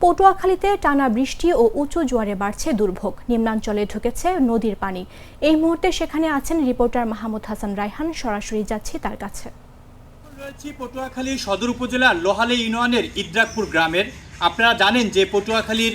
পটুয়াখালীতে টানা বৃষ্টি ও উঁচু জোয়ারে বাড়ছে দুর্ভোগ। নিম্নাঞ্চলে ঢুকেছে নদীর পানি। এই মুহূর্তে সেখানে আছেন রিপোর্টার মাহমুদ হাসান রায়হান। সরাসরি যাচ্ছি তার কাছে। রয়েছি পটুয়াখালী সদর উপজেলার লোহালী ইউনিয়নের ইদ্রাকপুর গ্রামের। আপনারা জানেন যে পটুয়াখালীর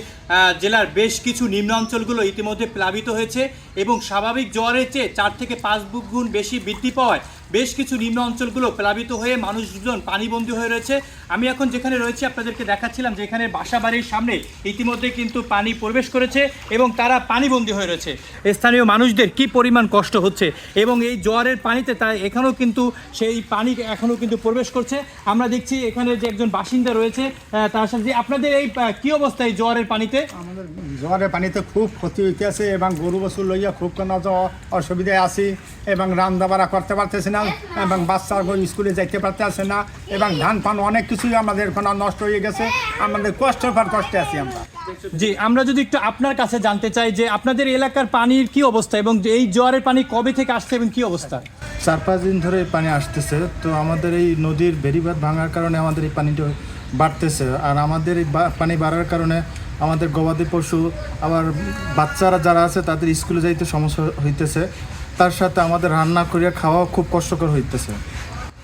জেলার বেশ কিছু নিম্নাঞ্চলগুলো ইতিমধ্যে প্লাবিত হয়েছে এবং স্বাভাবিক জোয়ারের চেয়ে 4 থেকে 5 গুণ বেশি বৃদ্ধি পাওয়ায় বেশ কিছু নিম্ন অঞ্চলগুলো প্লাবিত হয়ে মানুষজন পানিবন্দী হয়ে রয়েছে। আমি এখন যেখানে রয়েছি আপনাদেরকে দেখাচ্ছিলাম যে এখানে বাসা বাড়ির সামনে ইতিমধ্যে কিন্তু পানি প্রবেশ করেছে এবং তারা পানিবন্দী হয়ে রয়েছে। স্থানীয় মানুষদের কি পরিমাণ কষ্ট হচ্ছে এবং এই জোয়ারের পানিতে তারা এখানেও কিন্তু সেই পানি এখনও কিন্তু প্রবেশ করছে। আমরা দেখছি এখানে যে একজন বাসিন্দা রয়েছে তার সাথে আপনাদের এই কি অবস্থা এই জোয়ারের পানিতে? আমাদের জোয়ারের পানিতে খুব ক্ষতি হইতে আছে এবং গরু বছর লইয়া খুব কোনো অসুবিধায় আছি এবং রান্না বাড়া করতে পারতেছি না এবং বাচ্চার স্কুলে যাইতে পারতেছে না এবং ধান ফান অনেক কিছুই আমাদের এখন নষ্ট হয়ে গেছে। আমাদের কষ্টের পর কষ্টে আছি আমরা। জি, আমরা যদি একটু আপনার কাছে জানতে চাই যে আপনাদের এলাকার পানির কি অবস্থা এবং এই জোয়ারের পানি কবে থেকে আসছে এবং কি অবস্থা? 4-5 দিন ধরে পানি আসতেছে। তো আমাদের এই নদীর বেড়িবাঁধ ভাঙার কারণে আমাদের এই পানিটা বাড়তেছে। আর আমাদের এই পানি বাড়ার কারণে আমাদের গবাদি পশু আবার বাচ্চারা যারা আছে তাদের স্কুলে যাইতে সমস্যা হইতেছে। তার সাথে আমাদের রান্না করিয়া খাওয়াও খুব কষ্টকর হইতেছে।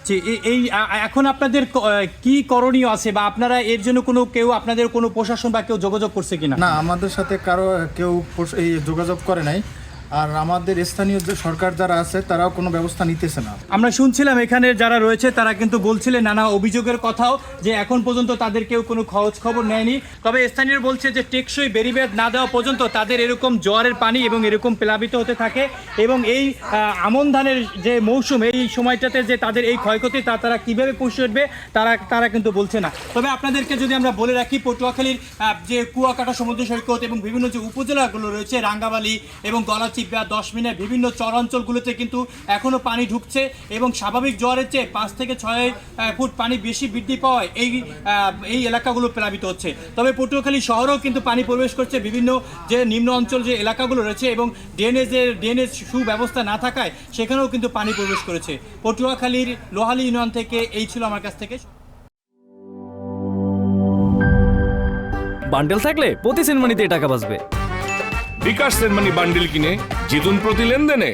যে এই এখন আপনাদের কি করণীয় আছে বা আপনারা এর জন্য কেউ আপনাদের কোনো প্রশাসন বা কেউ যোগাযোগ করছে কিনা? না, আমাদের সাথে কেউ এই যোগাযোগ করে নাই। আর আমাদের স্থানীয় যে সরকার যারা আছে তারাও কোনো ব্যবস্থা নিতেছে না। আমরা শুনছিলাম এখানে যারা রয়েছে তারা কিন্তু বলছিলেন নানা অভিযোগের কথাও যে এখন পর্যন্ত তাদের কেউ কোনো খোঁজ খবর নেয়নি। তবে স্থানীয় বলছে যে টেকসই বেড়িবাঁধ না দেওয়া পর্যন্ত তাদের এরকম জোয়ারের পানি এবং এরকম প্লাবিত হতে থাকে এবং এই আমন ধানের যে মৌসুম এই সময়টাতে যে তাদের এই ক্ষয়ক্ষতি তারা কীভাবে পুষে উঠবে তারা কিন্তু বলছে না। তবে আপনাদেরকে যদি আমরা বলে রাখি পটুয়াখালীর যে কুয়াকাটা সমুদ্র সৈকত এবং বিভিন্ন যে উপজেলাগুলো রয়েছে রাঙ্গাবালি এবং গলাচিপা 10 মিনিট বিভিন্ন চরাঞ্চলগুলোতে কিন্তু এখনও পানি ঢুকছে এবং স্বাভাবিক জোয়ারের চেয়ে 5 থেকে 6 ফুট পানি বেশি বৃদ্ধি পাওয়ায় এই এলাকাগুলো প্লাবিত হচ্ছে। তবে পটুয়াখালী শহরেও কিন্তু পানি প্রবেশ করছে বিভিন্ন যে নিম্ন অঞ্চল যে এলাকাগুলো রয়েছে এবং ড্রেনেজ সুব্যবস্থা না থাকায় সেখানেও কিন্তু পানি প্রবেশ করেছে। পটুয়াখালীর লোহালী ইউনিয়ন থেকে এই ছিল আমার কাছ থেকে। বান্ডেল থাকলে প্রতি সেনমানিতে টাকা বাঁচবে। বিকাশ সেনমানি বান্ডিল কিনে জিতুন প্রতি লেনদেনে।